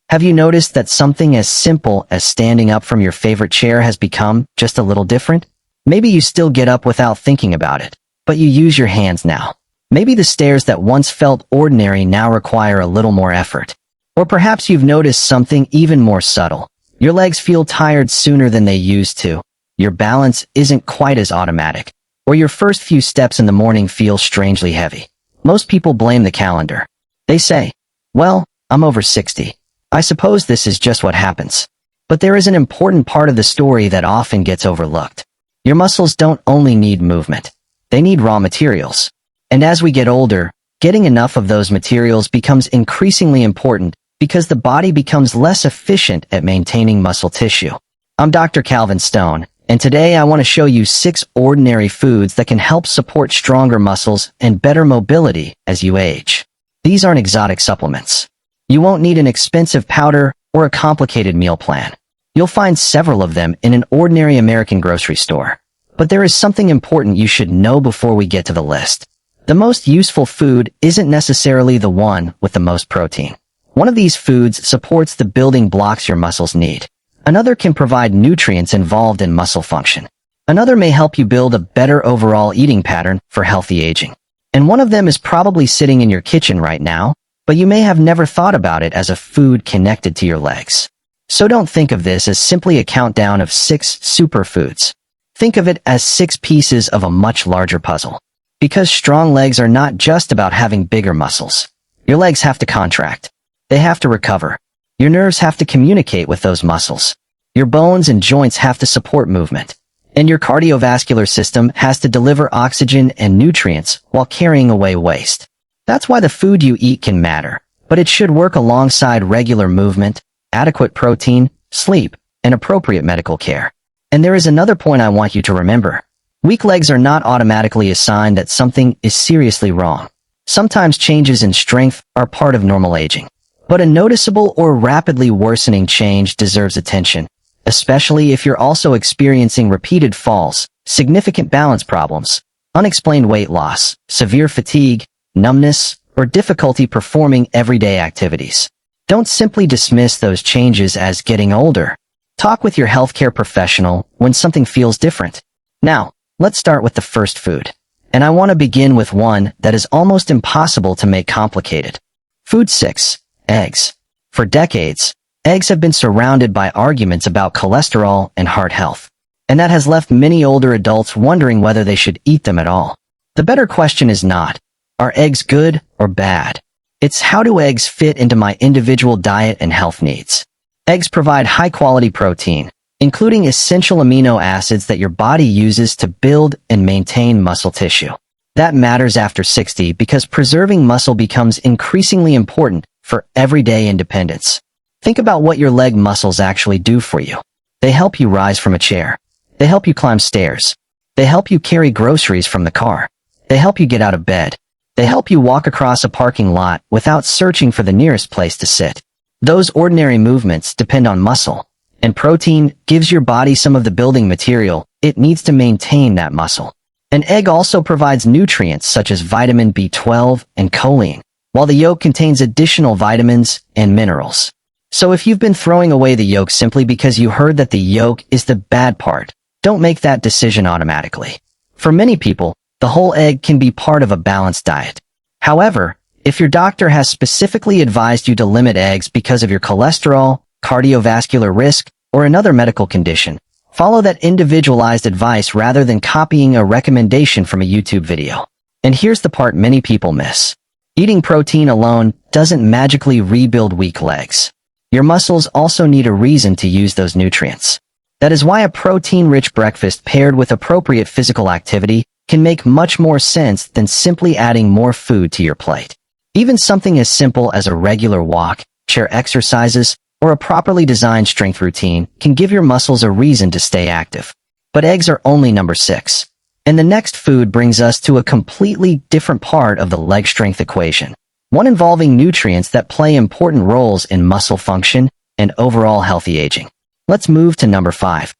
Have you noticed that something as simple as standing up from your favorite chair has become just a little different? Maybe you still get up without thinking about it, but you use your hands now. Maybe the stairs that once felt ordinary now require a little more effort. Or perhaps you've noticed something even more subtle. Your legs feel tired sooner than they used to. Your balance isn't quite as automatic. Or your first few steps in the morning feel strangely heavy. Most people blame the calendar. They say, well, I'm over 60. I suppose this is just what happens. But there is an important part of the story that often gets overlooked. Your muscles don't only need movement. They need raw materials. And as we get older, getting enough of those materials becomes increasingly important because the body becomes less efficient at maintaining muscle tissue. I'm Dr. Calvin Stone, and today I want to show you 6 ordinary foods that can help support stronger muscles and better mobility as you age. These aren't exotic supplements. You won't need an expensive powder or a complicated meal plan. You'll find several of them in an ordinary American grocery store. But there is something important you should know before we get to the list. The most useful food isn't necessarily the one with the most protein. One of these foods supports the building blocks your muscles need. Another can provide nutrients involved in muscle function. Another may help you build a better overall eating pattern for healthy aging. And one of them is probably sitting in your kitchen right now, but you may have never thought about it as a food connected to your legs. So don't think of this as simply a countdown of 6 superfoods. Think of it as 6 pieces of a much larger puzzle. Because strong legs are not just about having bigger muscles. Your legs have to contract. They have to recover. Your nerves have to communicate with those muscles. Your bones and joints have to support movement. And your cardiovascular system has to deliver oxygen and nutrients while carrying away waste. That's why the food you eat can matter, but it should work alongside regular movement, adequate protein, sleep, and appropriate medical care. And there is another point I want you to remember. Weak legs are not automatically a sign that something is seriously wrong. Sometimes changes in strength are part of normal aging. But a noticeable or rapidly worsening change deserves attention, especially if you're also experiencing repeated falls, significant balance problems, unexplained weight loss, severe fatigue, numbness, or difficulty performing everyday activities. Don't simply dismiss those changes as getting older. Talk with your healthcare professional when something feels different. Now, let's start with the first food. And I want to begin with one that is almost impossible to make complicated. Food 6. Eggs. For decades, eggs have been surrounded by arguments about cholesterol and heart health. And that has left many older adults wondering whether they should eat them at all. The better question is not, are eggs good or bad? It's how do eggs fit into my individual diet and health needs? Eggs provide high-quality protein, including essential amino acids that your body uses to build and maintain muscle tissue. That matters after 60 because preserving muscle becomes increasingly important for everyday independence. Think about what your leg muscles actually do for you. They help you rise from a chair. They help you climb stairs. They help you carry groceries from the car. They help you get out of bed. They help you walk across a parking lot without searching for the nearest place to sit. Those ordinary movements depend on muscle, and protein gives your body some of the building material it needs to maintain that muscle. An egg also provides nutrients such as vitamin B12 and choline, while the yolk contains additional vitamins and minerals. So if you've been throwing away the yolk simply because you heard that the yolk is the bad part, don't make that decision automatically. For many people, the whole egg can be part of a balanced diet. However, if your doctor has specifically advised you to limit eggs because of your cholesterol, cardiovascular risk, or another medical condition, follow that individualized advice rather than copying a recommendation from a YouTube video. And here's the part many people miss. Eating protein alone doesn't magically rebuild weak legs. Your muscles also need a reason to use those nutrients. That is why a protein-rich breakfast paired with appropriate physical activity can make much more sense than simply adding more food to your plate. Even something as simple as a regular walk, chair exercises, or a properly designed strength routine can give your muscles a reason to stay active. But eggs are only number 6. And the next food brings us to a completely different part of the leg strength equation, one involving nutrients that play important roles in muscle function and overall healthy aging. Let's move to number 5.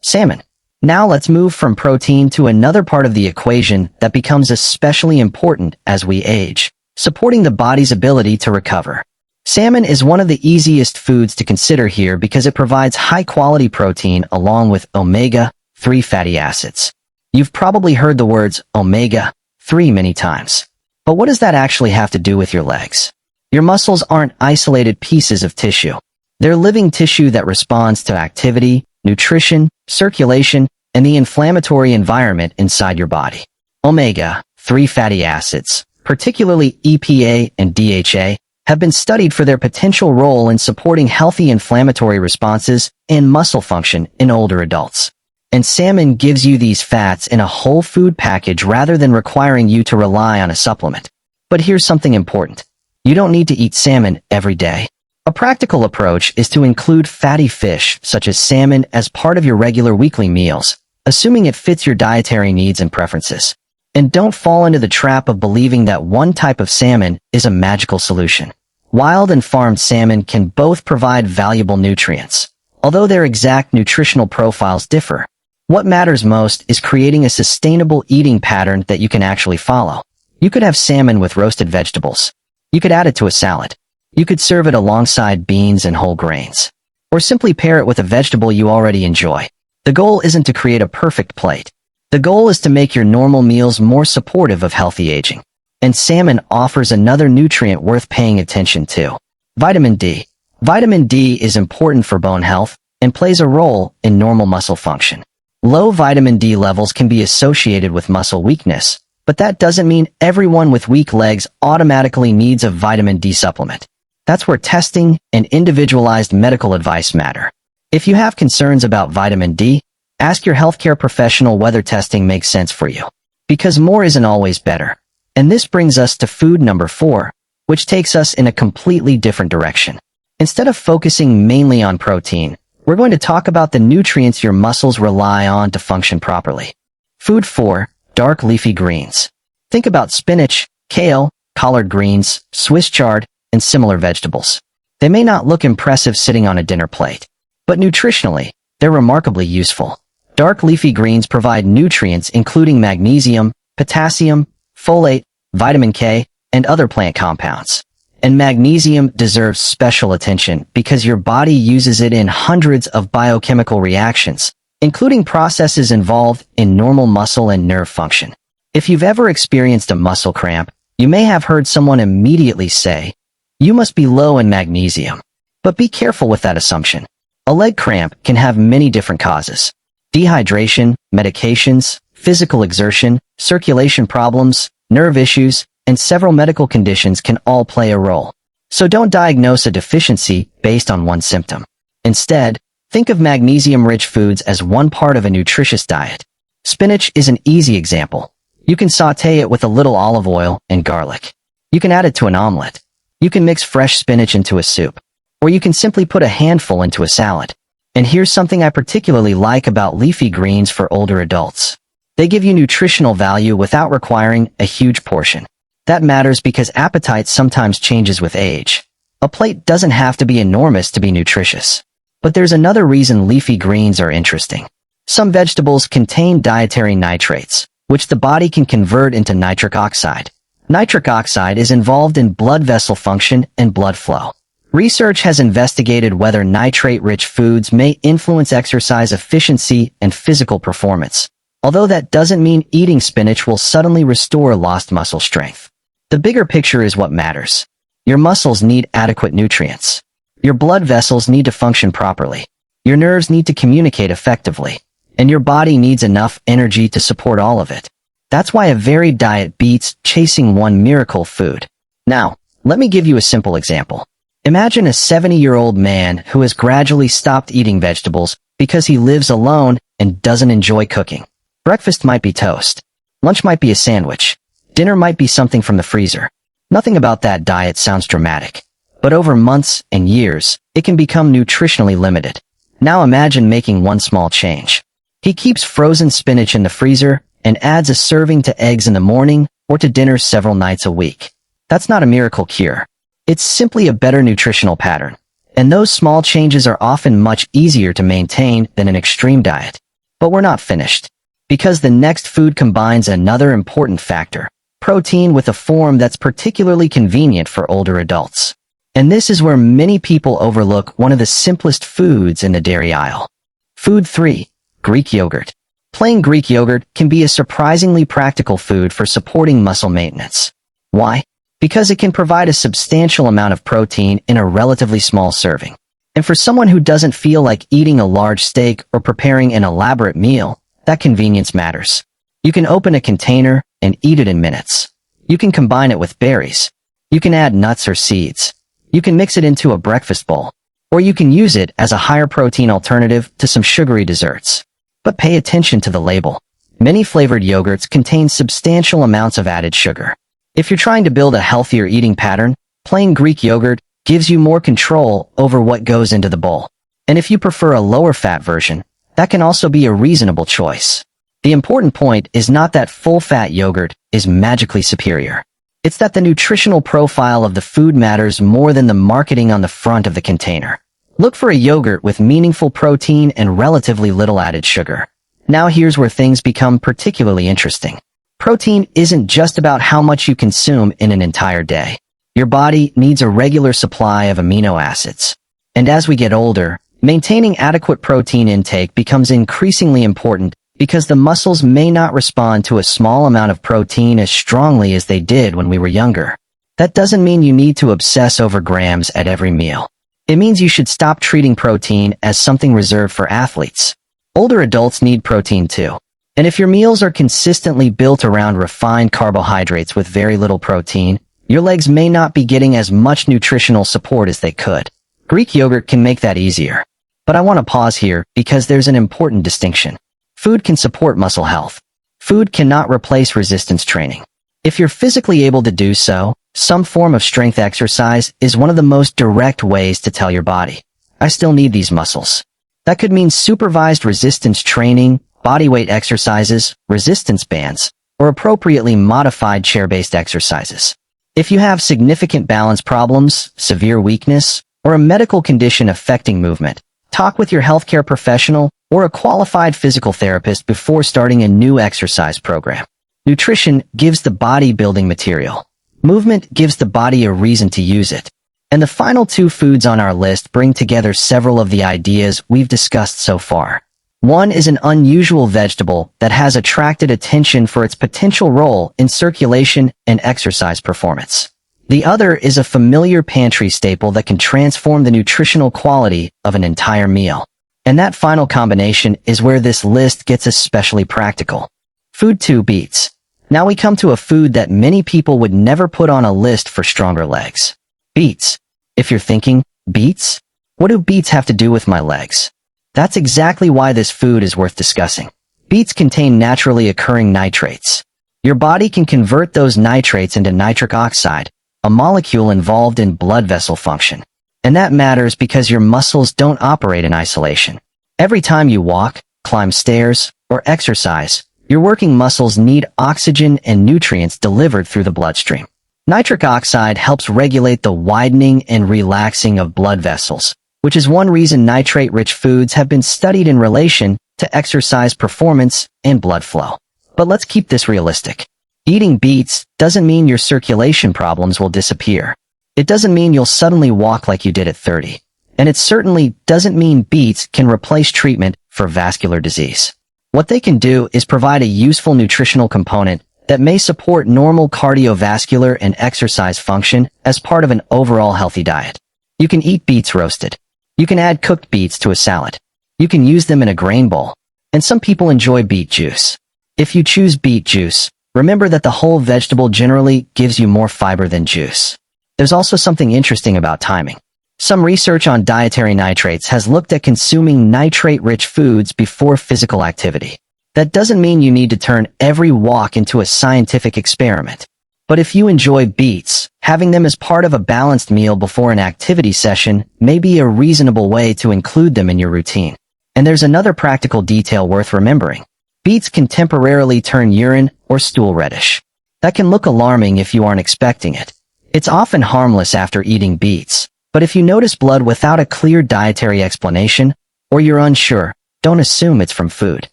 Salmon. Now let's move from protein to another part of the equation that becomes especially important as we age, supporting the body's ability to recover. Salmon is one of the easiest foods to consider here because it provides high-quality protein along with omega-3 fatty acids. You've probably heard the words omega-3 many times. But what does that actually have to do with your legs? Your muscles aren't isolated pieces of tissue. They're living tissue that responds to activity, nutrition, circulation, and the inflammatory environment inside your body. Omega-3 fatty acids, particularly EPA and DHA, have been studied for their potential role in supporting healthy inflammatory responses and muscle function in older adults. And salmon gives you these fats in a whole food package rather than requiring you to rely on a supplement. But here's something important. You don't need to eat salmon every day. A practical approach is to include fatty fish, such as salmon, as part of your regular weekly meals, assuming it fits your dietary needs and preferences. And don't fall into the trap of believing that one type of salmon is a magical solution. Wild and farmed salmon can both provide valuable nutrients, although their exact nutritional profiles differ. What matters most is creating a sustainable eating pattern that you can actually follow. You could have salmon with roasted vegetables. You could add it to a salad. You could serve it alongside beans and whole grains. Or simply pair it with a vegetable you already enjoy. The goal isn't to create a perfect plate. The goal is to make your normal meals more supportive of healthy aging. And salmon offers another nutrient worth paying attention to. Vitamin D. Vitamin D is important for bone health and plays a role in normal muscle function. Low vitamin D levels can be associated with muscle weakness, but that doesn't mean everyone with weak legs automatically needs a vitamin D supplement. That's where testing and individualized medical advice matter. If you have concerns about vitamin D, ask your healthcare professional whether testing makes sense for you. Because more isn't always better. And this brings us to food number 4, which takes us in a completely different direction. Instead of focusing mainly on protein, we're going to talk about the nutrients your muscles rely on to function properly. Food 4, dark leafy greens. Think about spinach, kale, collard greens, Swiss chard, and similar vegetables. They may not look impressive sitting on a dinner plate, but nutritionally, they're remarkably useful. Dark leafy greens provide nutrients including magnesium, potassium, folate, vitamin K, and other plant compounds. And magnesium deserves special attention because your body uses it in hundreds of biochemical reactions, including processes involved in normal muscle and nerve function. If you've ever experienced a muscle cramp, you may have heard someone immediately say, "You must be low in magnesium." But be careful with that assumption. A leg cramp can have many different causes. Dehydration, medications, physical exertion, circulation problems, nerve issues, and several medical conditions can all play a role. So don't diagnose a deficiency based on one symptom. Instead, think of magnesium-rich foods as one part of a nutritious diet. Spinach is an easy example. You can sauté it with a little olive oil and garlic. You can add it to an omelet. You can mix fresh spinach into a soup. Or you can simply put a handful into a salad. And here's something I particularly like about leafy greens for older adults. They give you nutritional value without requiring a huge portion. That matters because appetite sometimes changes with age. A plate doesn't have to be enormous to be nutritious. But there's another reason leafy greens are interesting. Some vegetables contain dietary nitrates, which the body can convert into nitric oxide. Nitric oxide is involved in blood vessel function and blood flow. Research has investigated whether nitrate-rich foods may influence exercise efficiency and physical performance, although that doesn't mean eating spinach will suddenly restore lost muscle strength. The bigger picture is what matters. Your muscles need adequate nutrients. Your blood vessels need to function properly. Your nerves need to communicate effectively. And your body needs enough energy to support all of it. That's why a varied diet beats chasing one miracle food. Now, let me give you a simple example. Imagine a 70-year-old man who has gradually stopped eating vegetables because he lives alone and doesn't enjoy cooking. Breakfast might be toast. Lunch might be a sandwich. Dinner might be something from the freezer. Nothing about that diet sounds dramatic. But over months and years, it can become nutritionally limited. Now imagine making one small change. He keeps frozen spinach in the freezer and adds a serving to eggs in the morning or to dinner several nights a week. That's not a miracle cure. It's simply a better nutritional pattern. And those small changes are often much easier to maintain than an extreme diet. But we're not finished. Because the next food combines another important factor, protein, with a form that's particularly convenient for older adults. And this is where many people overlook one of the simplest foods in the dairy aisle. Food 3. Greek yogurt. Plain Greek yogurt can be a surprisingly practical food for supporting muscle maintenance. Why? Because it can provide a substantial amount of protein in a relatively small serving. And for someone who doesn't feel like eating a large steak or preparing an elaborate meal, that convenience matters. You can open a container and eat it in minutes. You can combine it with berries. You can add nuts or seeds. You can mix it into a breakfast bowl. Or you can use it as a higher protein alternative to some sugary desserts. But pay attention to the label. Many flavored yogurts contain substantial amounts of added sugar. If you're trying to build a healthier eating pattern, plain Greek yogurt gives you more control over what goes into the bowl. And if you prefer a lower fat version, that can also be a reasonable choice. The important point is not that full-fat yogurt is magically superior. It's that the nutritional profile of the food matters more than the marketing on the front of the container. Look for a yogurt with meaningful protein and relatively little added sugar. Now here's where things become particularly interesting. Protein isn't just about how much you consume in an entire day. Your body needs a regular supply of amino acids. And as we get older, maintaining adequate protein intake becomes increasingly important because the muscles may not respond to a small amount of protein as strongly as they did when we were younger. That doesn't mean you need to obsess over grams at every meal. It means you should stop treating protein as something reserved for athletes. Older adults need protein too. And if your meals are consistently built around refined carbohydrates with very little protein, your legs may not be getting as much nutritional support as they could. Greek yogurt can make that easier. But I want to pause here because there's an important distinction. Food can support muscle health. Food cannot replace resistance training. If you're physically able to do so, some form of strength exercise is one of the most direct ways to tell your body, I still need these muscles. That could mean supervised resistance training, bodyweight exercises, resistance bands, or appropriately modified chair-based exercises. If you have significant balance problems, severe weakness, or a medical condition affecting movement, talk with your healthcare professional or a qualified physical therapist before starting a new exercise program. Nutrition gives the body building material. Movement gives the body a reason to use it. And the final two foods on our list bring together several of the ideas we've discussed so far. One is an unusual vegetable that has attracted attention for its potential role in circulation and exercise performance. The other is a familiar pantry staple that can transform the nutritional quality of an entire meal. And that final combination is where this list gets especially practical. Food 2. Beets. Now we come to a food that many people would never put on a list for stronger legs. Beets. If you're thinking, beets? What do beets have to do with my legs? That's exactly why this food is worth discussing. Beets contain naturally occurring nitrates. Your body can convert those nitrates into nitric oxide, a molecule involved in blood vessel function. And that matters because your muscles don't operate in isolation. Every time you walk, climb stairs, or exercise, your working muscles need oxygen and nutrients delivered through the bloodstream. Nitric oxide helps regulate the widening and relaxing of blood vessels, which is one reason nitrate-rich foods have been studied in relation to exercise performance and blood flow. But let's keep this realistic. Eating beets doesn't mean your circulation problems will disappear. It doesn't mean you'll suddenly walk like you did at 30. And it certainly doesn't mean beets can replace treatment for vascular disease. What they can do is provide a useful nutritional component that may support normal cardiovascular and exercise function as part of an overall healthy diet. You can eat beets roasted. You can add cooked beets to a salad. You can use them in a grain bowl. And some people enjoy beet juice. If you choose beet juice, remember that the whole vegetable generally gives you more fiber than juice. There's also something interesting about timing. Some research on dietary nitrates has looked at consuming nitrate-rich foods before physical activity. That doesn't mean you need to turn every walk into a scientific experiment. But if you enjoy beets, having them as part of a balanced meal before an activity session may be a reasonable way to include them in your routine. And there's another practical detail worth remembering. Beets can temporarily turn urine or stool reddish. That can look alarming if you aren't expecting it. It's often harmless after eating beets, but if you notice blood without a clear dietary explanation, or you're unsure, don't assume it's from food.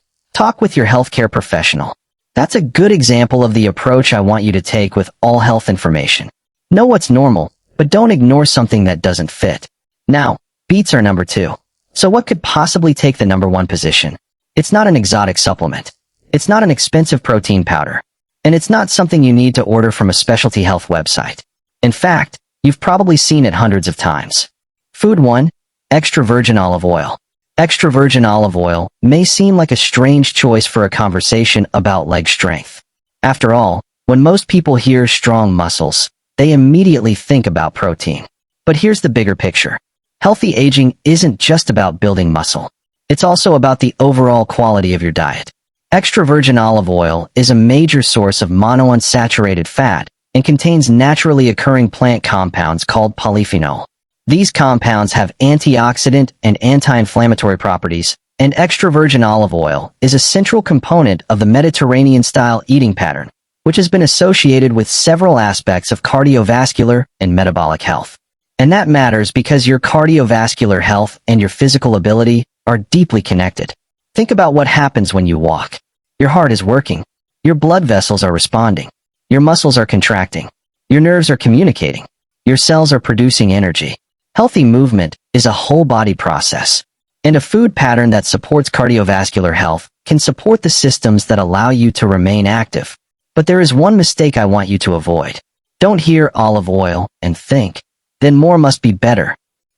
Talk with your healthcare professional. That's a good example of the approach I want you to take with all health information. Know what's normal, But don't ignore something that doesn't fit. Now, beets are number 2. So what could possibly take the number 1 position? It's not an exotic supplement. It's not an expensive protein powder. And it's not something you need to order from a specialty health website. In fact, you've probably seen it hundreds of times. Food 1. Extra virgin olive oil. Extra virgin olive oil may seem like a strange choice for a conversation about leg strength. After all, when most people hear strong muscles, they immediately think about protein. But here's the bigger picture. Healthy aging isn't just about building muscle. It's also about the overall quality of your diet. Extra virgin olive oil is a major source of monounsaturated fat and contains naturally occurring plant compounds called polyphenol. These compounds have antioxidant and anti-inflammatory properties, and extra virgin olive oil is a central component of the Mediterranean-style eating pattern, which has been associated with several aspects of cardiovascular and metabolic health. And that matters because your cardiovascular health and your physical ability are deeply connected. Think about what happens when you walk. Your heart is working. Your blood vessels are responding. Your muscles are contracting. Your nerves are communicating. Your cells are producing energy. Healthy movement is a whole body process, and a food pattern that supports cardiovascular health can support the systems that allow you to remain active. But there is one mistake I want you to avoid. Don't hear olive oil and think, then more must be better.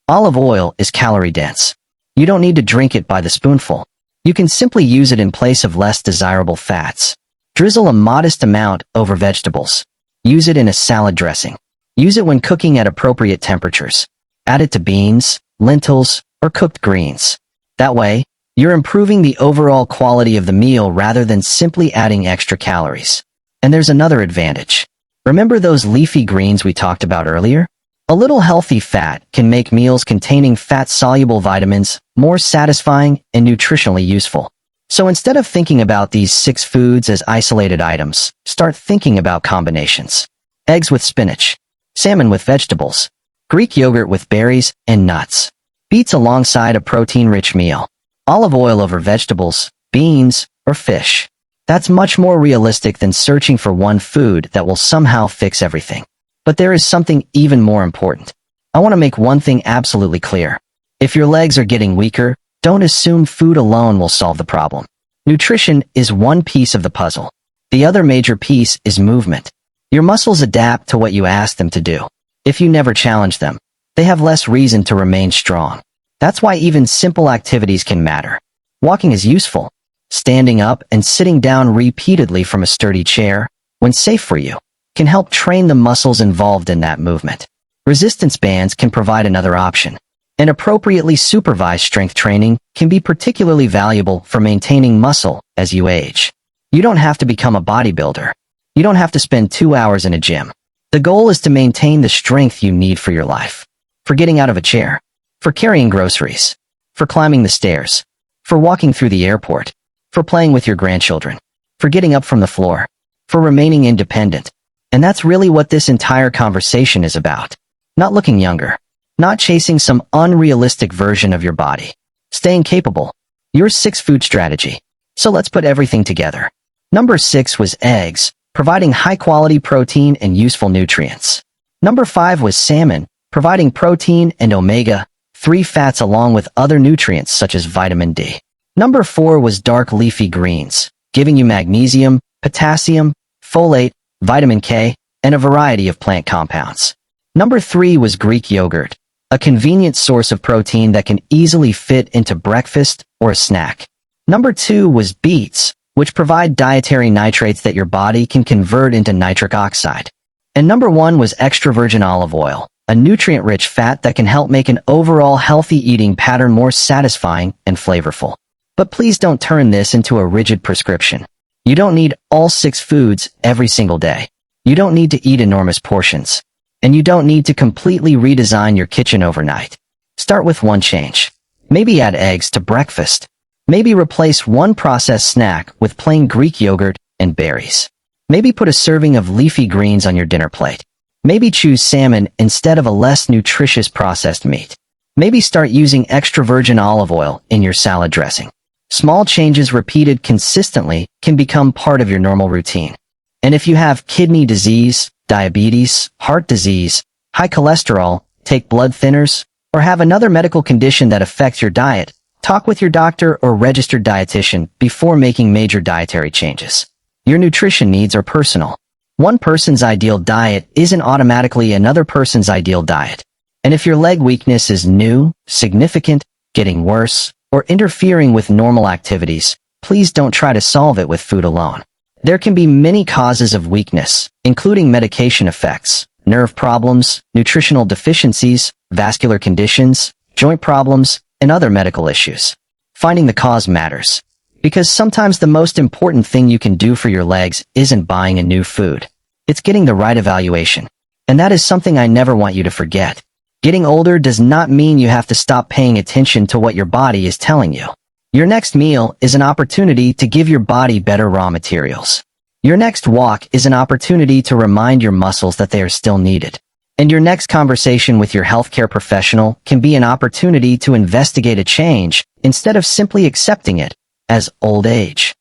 Olive oil is calorie dense. You don't need to drink it by the spoonful. You can simply use it in place of less desirable fats. Drizzle a modest amount over vegetables. Use it in a salad dressing. Use it when cooking at appropriate temperatures. Add it to beans, lentils, or cooked greens. That way, you're improving the overall quality of the meal rather than simply adding extra calories. And there's another advantage. Remember those leafy greens we talked about earlier? A little healthy fat can make meals containing fat-soluble vitamins more satisfying and nutritionally useful. So instead of thinking about these 6 foods as isolated items, start thinking about combinations. Eggs with spinach. Salmon with vegetables. Greek yogurt with berries and nuts. Beets alongside a protein-rich meal. Olive oil over vegetables, beans, or fish. That's much more realistic than searching for one food that will somehow fix everything. But there is something even more important. I want to make one thing absolutely clear. If your legs are getting weaker, don't assume food alone will solve the problem. Nutrition is one piece of the puzzle. The other major piece is movement. Your muscles adapt to what you ask them to do. If you never challenge them, they have less reason to remain strong. That's why even simple activities can matter. Walking is useful. Standing up and sitting down repeatedly from a sturdy chair, when safe for you, can help train the muscles involved in that movement. Resistance bands can provide another option. And appropriately supervised strength training can be particularly valuable for maintaining muscle as you age. You don't have to become a bodybuilder. You don't have to spend 2 hours in a gym. The goal is to maintain the strength you need for your life. For getting out of a chair. For carrying groceries. For climbing the stairs. For walking through the airport. For playing with your grandchildren. For getting up from the floor. For remaining independent. And that's really what this entire conversation is about. Not looking younger. Not chasing some unrealistic version of your body. Staying capable. Your 6-food strategy. So let's put everything together. Number 6 was eggs, providing high-quality protein and useful nutrients. Number 5 was salmon, providing protein and omega-3 fats along with other nutrients such as vitamin D. Number 4 was dark leafy greens, giving you magnesium, potassium, folate, vitamin K, and a variety of plant compounds. Number 3 was Greek yogurt, a convenient source of protein that can easily fit into breakfast or a snack. Number 2 was beets, which provide dietary nitrates that your body can convert into nitric oxide. And number 1 was extra virgin olive oil, a nutrient-rich fat that can help make an overall healthy eating pattern more satisfying and flavorful. But please don't turn this into a rigid prescription. You don't need all 6 foods every single day. You don't need to eat enormous portions. And you don't need to completely redesign your kitchen overnight. Start with one change. Maybe add eggs to breakfast. Maybe replace one processed snack with plain Greek yogurt and berries. Maybe put a serving of leafy greens on your dinner plate. Maybe choose salmon instead of a less nutritious processed meat. Maybe start using extra virgin olive oil in your salad dressing. Small changes repeated consistently can become part of your normal routine. And if you have kidney disease, diabetes, heart disease, high cholesterol, take blood thinners, or have another medical condition that affects your diet, talk with your doctor or registered dietitian before making major dietary changes. Your nutrition needs are personal. One person's ideal diet isn't automatically another person's ideal diet. And if your leg weakness is new, significant, getting worse, or interfering with normal activities, please don't try to solve it with food alone. There can be many causes of weakness, including medication effects, nerve problems, nutritional deficiencies, vascular conditions, joint problems, and other medical issues. Finding the cause matters, because sometimes the most important thing you can do for your legs isn't buying a new food. It's getting the right evaluation. And that is something I never want you to forget. Getting older does not mean you have to stop paying attention to what your body is telling you. Your next meal is an opportunity to give your body better raw materials. Your next walk is an opportunity to remind your muscles that they are still needed. And your next conversation with your healthcare professional can be an opportunity to investigate a change instead of simply accepting it as old age.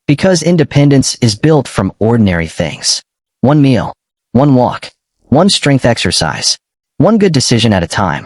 Because independence is built from ordinary things. One meal, one walk, one strength exercise, one good decision at a time.